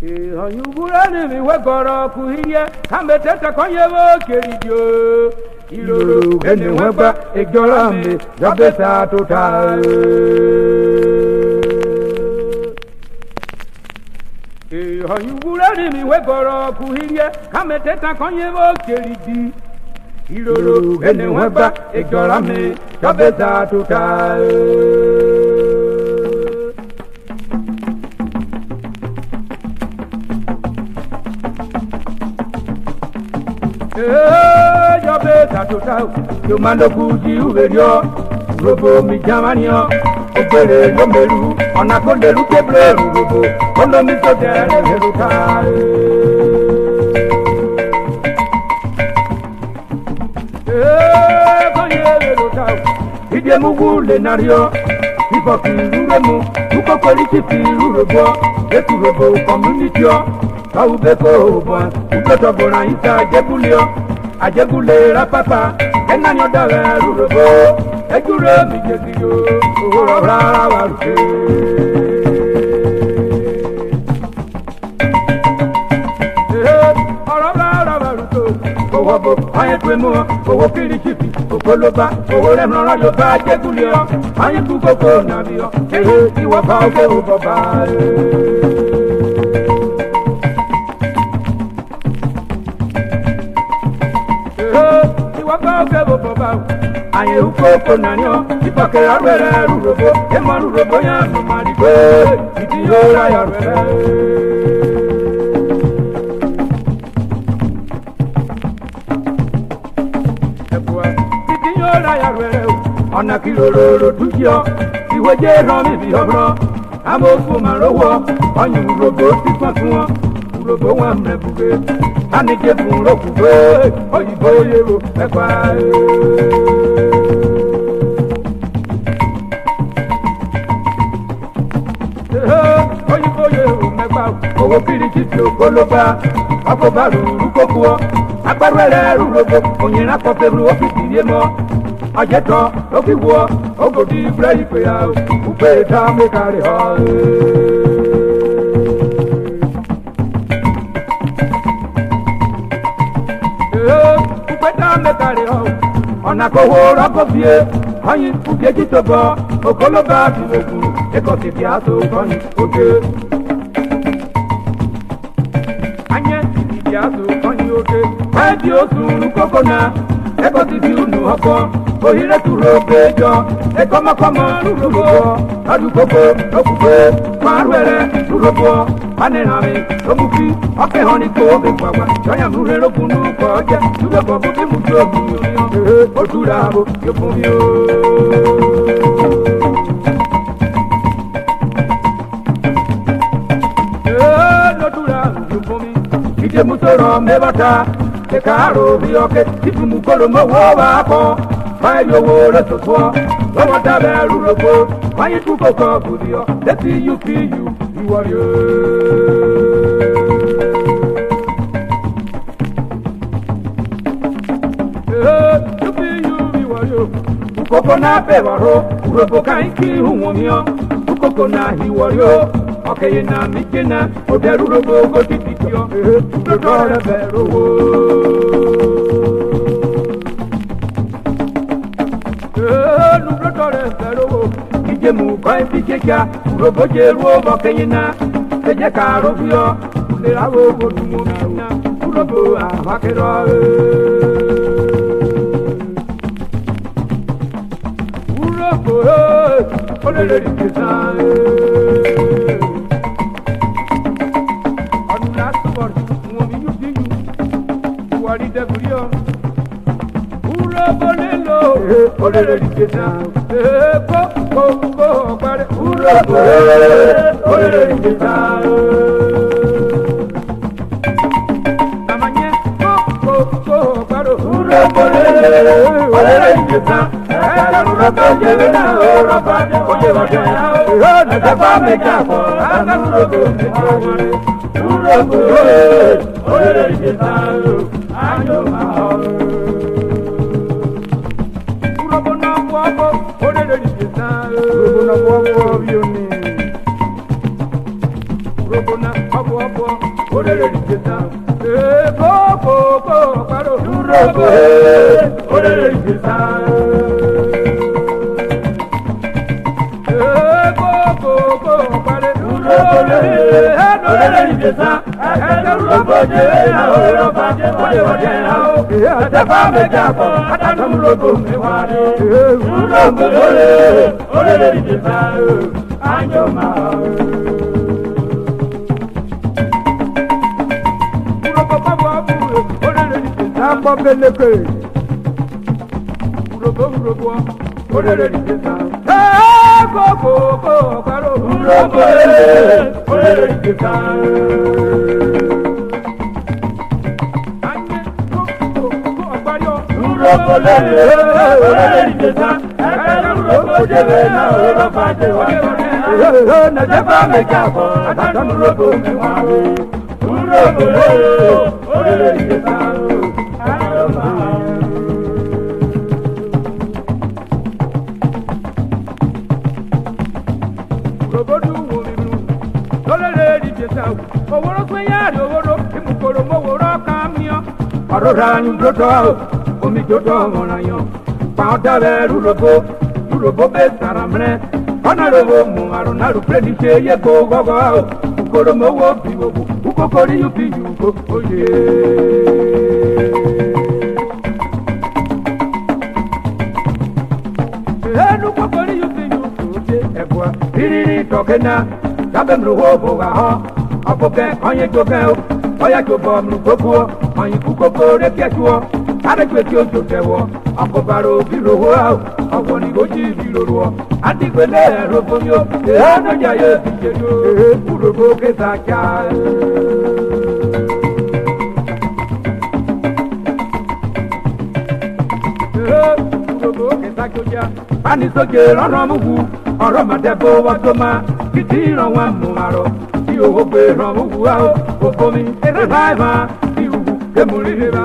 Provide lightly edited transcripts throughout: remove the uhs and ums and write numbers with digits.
Oyubulani mi wegoro kuhiye kameteta konyewo kerijo iloro ene wegba ejora mi jabeta total Oyubulani mi wegoro kuhiye kameteta konyewo keriji iloro ene wegba ejora mi jabeta total Jabeta total, you mando kuji uverio, Urhobo mi jamanio, Obere yomeru, Onakonde lukebre Urhobo, Kondo mi sotere heruta. Konye heruta, Ide mugule nario, Iboki uremu, Ukokoli chipi Urhobo, Etu Urhobo community. Kaubeko bon, ukoto bona isa jebulio, ajebule rapapa, enanyo dale Urhobo, ejure mi jeziyo, ora rara waruke. Ora rara waruke, Urhobo, aye twemo, Urhobo kiri chipi, Ukoloba, Urhobo remno rajo ba jebulio, aye kukoko nabio, iwa pauke Urhobo. Aye ukoko nanyo, ipake arwere Urhobo, ema Urhobo ya numarigwe, itiyola ya arwere. Ebuwa, itiyola ya arwere, ona kilololo tujio, iweje romi bihobro, amofu marowo, onye Urhobo tikwakuwa, Urhobo wa mrebuge, anije furo kugbe, oyibo yero ekwa. Owo kiri titi okoloba, akobaru rukokuo, agbarwere Urhobo, onyina kofebru ofisi yemo, ajeto, okiwo, ogodi brei peya, upeta mekare ha. Upeta mekare ha, onakowo rakofie, anyi ukeji tobo, okoloba biwoku, ekositi aso koni, oke. Edi osuru kokona, eko titi unu hoko, ohire turo bejo, eko makoma Urhobo, adu koko, okube, marwere Urhobo, anenami, omuki, oke honi kobe kwagwa, jonya murero kunu koje, tuwe bobu di mujo bunyo, oturabo, yopumyo. Oturabo, yopumyo, ije musoro mebata, Ekaro bioke, tipu mukolo mowo wako, fayo wole soswa, lowa tabe Urhobo, fayi tuko kobudio, desi you feel you, you are you. You feel you are you. Ukoko na bewaro, Urhobo kaiki humomio, ukoko na hiwario, okay na mikena, oderu Urhobo go titio, Urhobo bero. Ijemu kwa ipikeka, Urhobo jeruo bakayina, teje karobio, ulerawo godumomina, Urhobo ahakero. Urhobo, olele dikesa. Anula subor, muomi yubiyu, wali deburio. Urhobo lelo, olele dikesa. Go, pare Urhobo, olele dikesa. Amanye, go, pare Urhobo, olele dikesa. Urhobo jevena, Urhobo jevena, nataba mechako, Urhobo mechako. Urhobo, olele dikesa, ayo mao. Urhobo na kwako, olele dikesa. Urhobo na kwako vioni. Urhobo na ọbụ Orerhe Rijesa koko kwaro Urhobo Orerhe Rijesa koko kwaro Urhobo Orerhe Rijesa Urhobo je na Urhobo je na Atafa mejako atatam Urhobo meware Urhobo Orerhe Rijesa anyoma Urhobo beleke Urhobo Orerhe Rijesa koko kwaro Urhobo Orerhe Rijesa Urhobo Orerhe Rijesa Urhobo jebe na Urhobo jewa na jeba mejako atatam Urhobo meware Urhobo Orerhe Rijesa Urhobo Orerhe Rijesa oworo pe yari oworo imukoro moworo kamio Orora ni dodo omi dodo morayo pa odare Urhobo be saramre Onarabo mu aruna rupredi seye go gogo ukoro mowo biwo ukokori yupi yuko oye enu kokori yupi yuko oye egwa iriri tokena kabe Urhobo ga ho oboke onye joge oya jobo mrugogo onye kukoko reketuo arekweti ojotewo akobaro biroho awoni goji biroho adigbele robomio eno jaye bijejo Urhobo kesacha Urhobo kesacha pani soje rono mugu oro madebo watoma kiti ran wa mu aro ti owo gbe ran mugu okomi revive ti ugu kemuri heba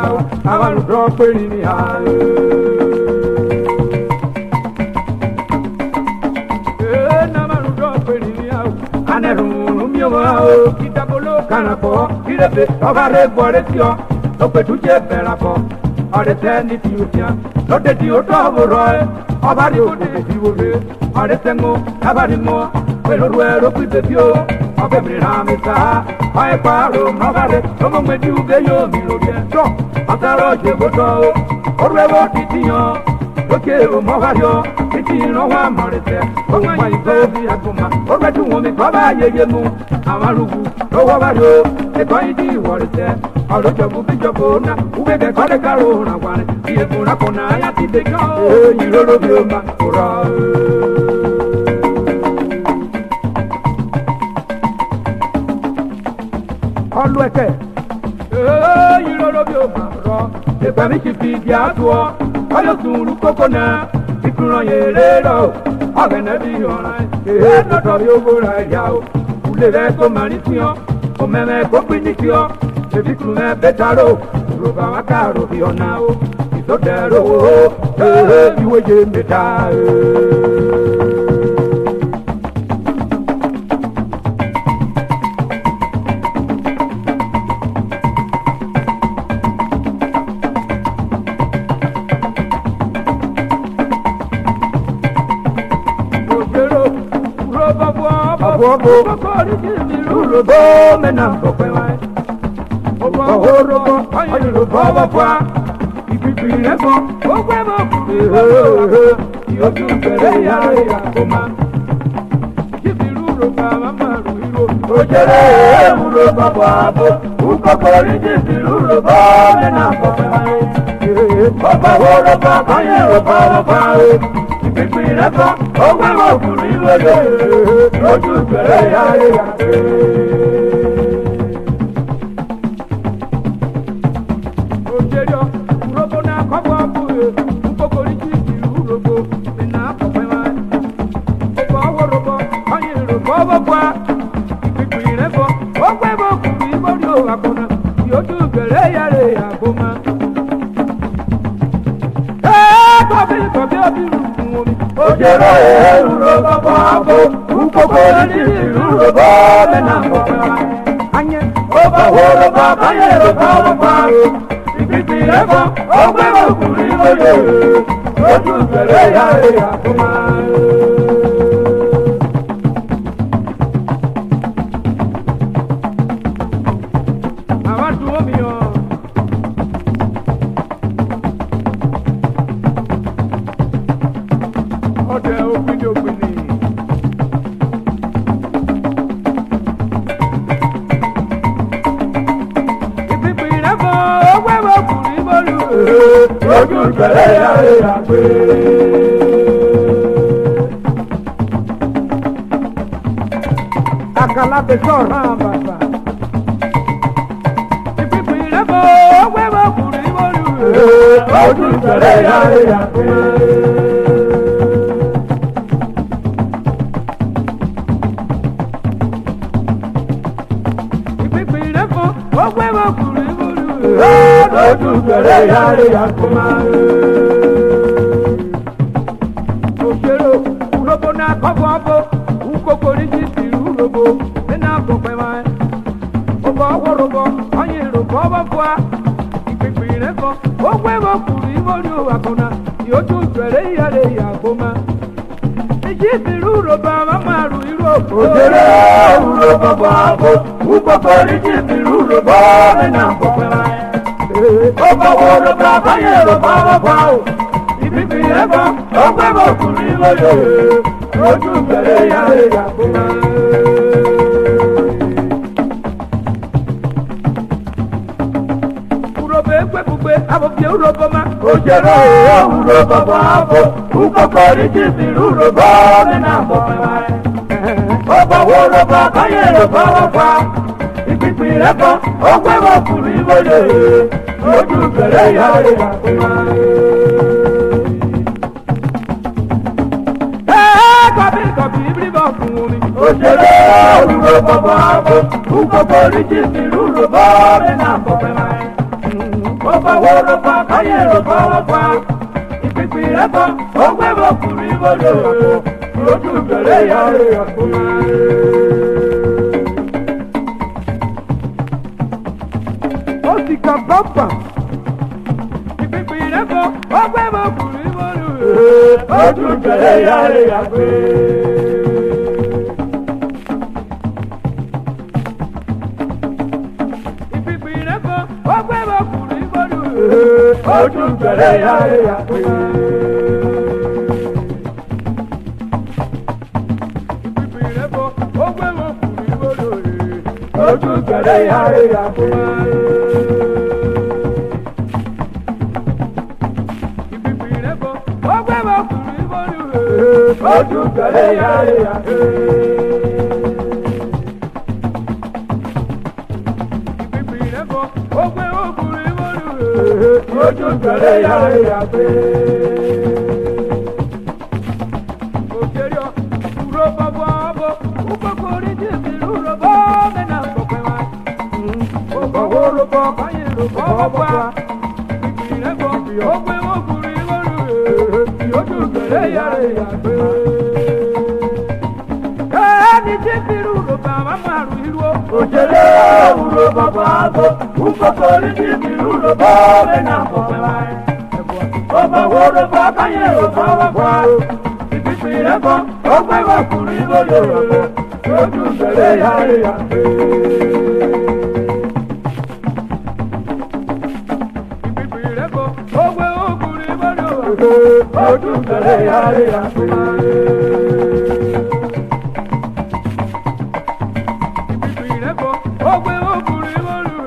awaru do pe ni ha anerunu miomao kitabolo kanapo kirebe obare boretio opetuje berapo oreteni tiutia lodeti otoboroe obari okutiwore oretengo abarimo peloruero kwibebio obebrinamisa aeparo mabare omomedi ugeyo milorie to ataro jeboto orwewo titiyo oke omohario titino wa marete omwa ibebi akuma orwetu womi baba yeyemu amarugu owo bario ekoidi worete orojobu bijobona ubege kode karo na wane iebuna kona ya titeko yiroro bioma ora Olweke yiroro bioma ro egbami chipi diatuo oyo suru kokona ikuran yerero ogene bi oran no to bi ogora yao ulere ko maritio o meme ko pinitio e bi krume betaro roba wakaro bi onao isodero iwe je meta Urhobo mena kokwewa Urhobo Urhobo kwa ikipire ko okwebo yoju bere ya koma kibiru roba mama ruiro ojere Urhobo babo ukokori kibiru Urhobo mena kokwewa Urhobo kanye Urhobo kwa ikipire ko okwebo ruiro yoju bere ya Urhobo na kokwa ukokori kibiru Urhobo mena kokwewa Urhobo kanye Urhobo kwa ikipire ko okwebo ruiro akona yoju bere ya koma Ojero Urhobo babo ukokori Urhobo mena mbokwa anye oba Urhobo kanyero bawa ipipi ebo ogbe okuri oye oju bere ya kuma awatu omi o ode opini ipipi ebo ogbe okuri bolu ojú bẹ̀rẹ̀ yára pé. Àkàlà bẹ sọ̀rọ̀ àbàbà. Ìpínpín ìrẹ́bọ̀ wẹ́wọ̀ kùnrin wọ́lú. Ojú bẹ̀rẹ̀ yára pé. Ìpínpín ìrẹ́bọ̀ wẹ́wọ̀ kùnrin wọ́lú. Ojú bẹ̀rẹ̀ yára pé. Òṣèré Urhobo náà kọ́kọ́ bó ukokori ti ti Urhobo nínú àkọ́pẹ́ máa ń. Ọba Urhobo ọyìn Urhobo ọba fún wa. Ìpínpín rẹ̀ kan ó gbé wọn kùnrin mọ́lú àkọ́nà yóò tún bẹ̀rẹ̀ ìyáre ìyàgò máa. Ìjì ti Urhobo àwọn máa rù irú òkú. Òṣèré Urhobo bọ̀ àbò ukokori ti ti Urhobo nínú àkọ́pẹ́ máa ń. Ọba Urhobo ọyìn Urhobo ọba fún wa. Ìpínpín rẹ̀ kan ó gbé wọn kùnrin mọ́lú ojú bẹ̀rẹ̀ ìyáre ìyàgò máa. Gbẹ́gbẹ́ abòfin Urhobo ma. Òjèrè Urhobo bọ̀ àbò ukokori ti ti Urhobo nínú àbọ̀fẹ́ wa. Ọba Urhobo kọ́yẹ̀ Urhobo wọ́pá. Ìpínpín rẹ̀ kan ó gbé wọn kùnrin mọ́lẹ̀ ojú bẹ̀rẹ̀ yára ìyàgbé. Kọ̀bí bíbọ̀ fún omi. Òjèrè Urhobo bọ̀ àbò ukokori ti ti Urhobo nínú àbọ̀fẹ́ wa. Ọba Urhobo kọ́yẹ̀ Urhobo wọ́pá. Ìpínpín rẹ̀ kan ó gbé wọn kùnrin mọ́lẹ̀ ojú bẹ̀rẹ̀ yára ìyàgbé. Ó sì kà bàbà. Ìpínpín rẹ̀ kan ó gbé wọn kùnrin mọ́lẹ̀ ojú bẹ̀rẹ̀ yára ìyàgbé. Ìpínpín rẹ̀ kan ó gbé wọn kùnrin mọ́lẹ̀ ojú bẹ̀rẹ̀ yára ìyàgbé. Ìpínpín rẹ̀ kan ó gbé wọn kùnrin mọ́lẹ̀ ojú bẹ̀rẹ̀ yára ìyàgbé. Ìpínpín rẹ̀ kan ó gbé wọn kùnrin mọ́lẹ̀ ojú bẹ̀rẹ̀ yára ìyàgbé. Ìpínpín rẹ̀ kan ó gbé wọn kùnrin mọ́lẹ̀ ojú bẹ̀rẹ̀ yára ìyàgbé. Òṣèré Urhobo bọ̀ àbò ukokori ti ti Urhobo nínú àkọ́pẹ́ wa. Ọba Urhobo kọ́yẹ̀ Urhobo wọ́pá. Ìpínpín rẹ̀ kan ó gbé wọn kùnrin mọ́lẹ̀ ojú bẹ̀rẹ̀ yára ìyàgbé. Ẹni tí ti Urhobo àwọn máa rù irú o. Òṣèré Urhobo bọ̀ àbò ukokori ti ti Urhobo nínú àkọ́pẹ́ wa. Ọba Urhobo kọ́yẹ̀ Urhobo wọ́pá. Ìpínpín rẹ̀ kan ó gbé wọn kùnrin mọ́lẹ̀ ojú bẹ̀rẹ̀ yára ìyàgbé. Ìpínpín rẹ̀ kan ó gbé wọn kùnrin mọ́lẹ̀ ojú bẹ̀rẹ̀ yára ìyàgbé. Ìpínpín rẹ̀ kan ó gbé wọn kùnrin mọ́lẹ̀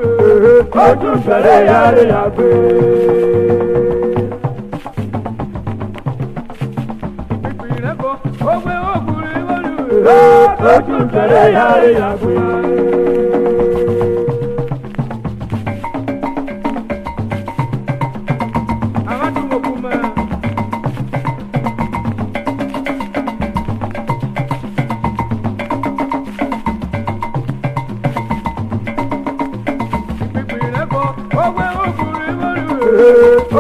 ojú bẹ̀rẹ̀ yára ìyàgbé. Ìpínpín rẹ̀ kan ó gbé wọn kùnrin mọ́lẹ̀ ojú bẹ̀rẹ̀ yára ìyàgbé. Àwọn tún mọ̀ kú mọ́. Ìpínpín rẹ̀ kan ó gbé wọn kùnrin mọ́lẹ̀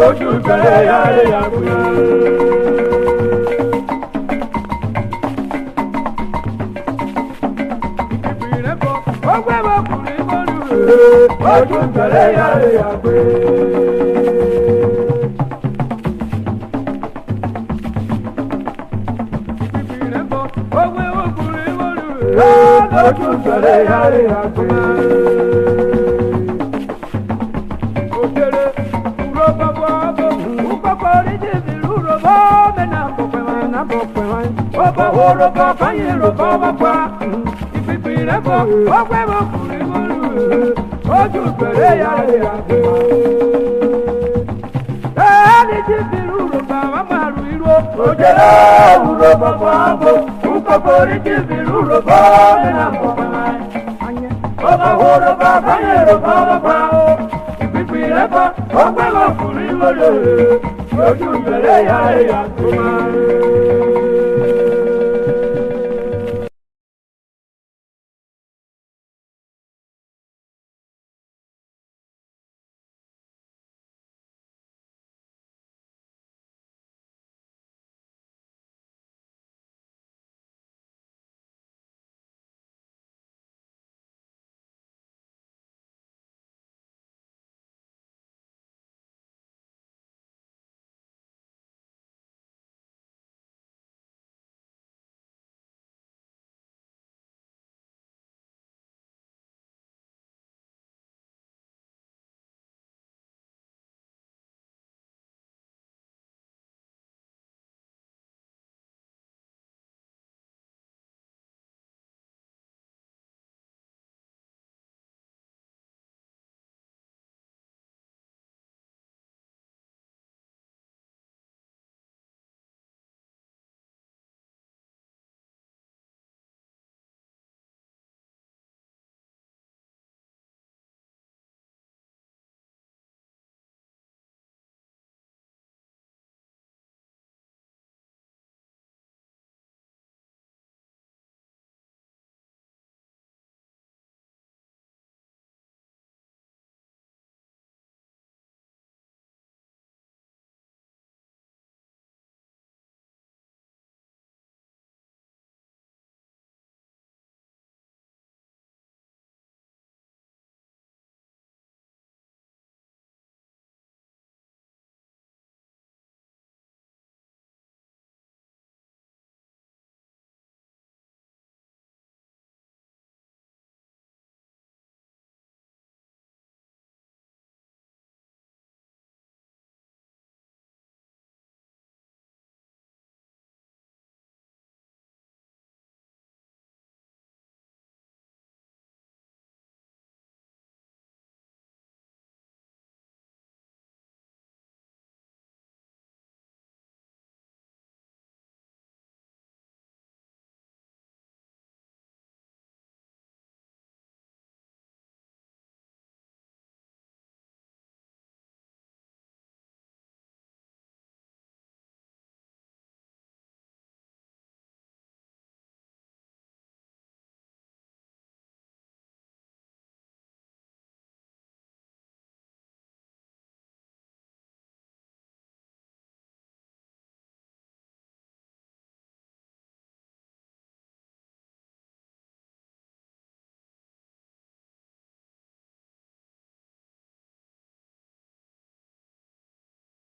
ojú bẹ̀rẹ̀ yára ìyàgbé. ọgbẹ́ bọ̀ kùrì mọ́lù ojú ìbẹ̀rẹ̀ yàrá yàgbé. ìbìrẹ̀ bọ̀ ọgbẹ́ bọ̀ kùrì mọ́lù ojú ìbẹ̀rẹ̀ yàrá yàgbé. òkèrè kúrò bàbá bọ̀ kúkọ́kọ́ rí jìbì lúrò bọ́ mẹ́nà bọ̀pẹ̀ wọn. ọba wọ́rọ̀ bọ̀ fáyé rò bọ́ bọ̀ pa. ìbìrẹ̀ bọ̀ ọgbẹ́ bọ̀ kùrì mọ́lù ojú ìbẹ̀rẹ̀ yàrá yàgbé. ẹni jìbì lúrò bàbá màrú ìró. òjèrè wúrò bàbá bọ̀ kúkọ́kọ́ rí jìbì lúrò bọ́ mẹ́nà bọ̀pẹ̀ wọn. ọba wọ́rọ̀ bọ̀ fáyé rò bọ́ bọ̀ pa. ìbìrẹ̀ bọ̀ ọgbẹ́ bọ̀ kùrì mọ́lù ojú ìbẹ̀rẹ̀ yàrá yàgbé.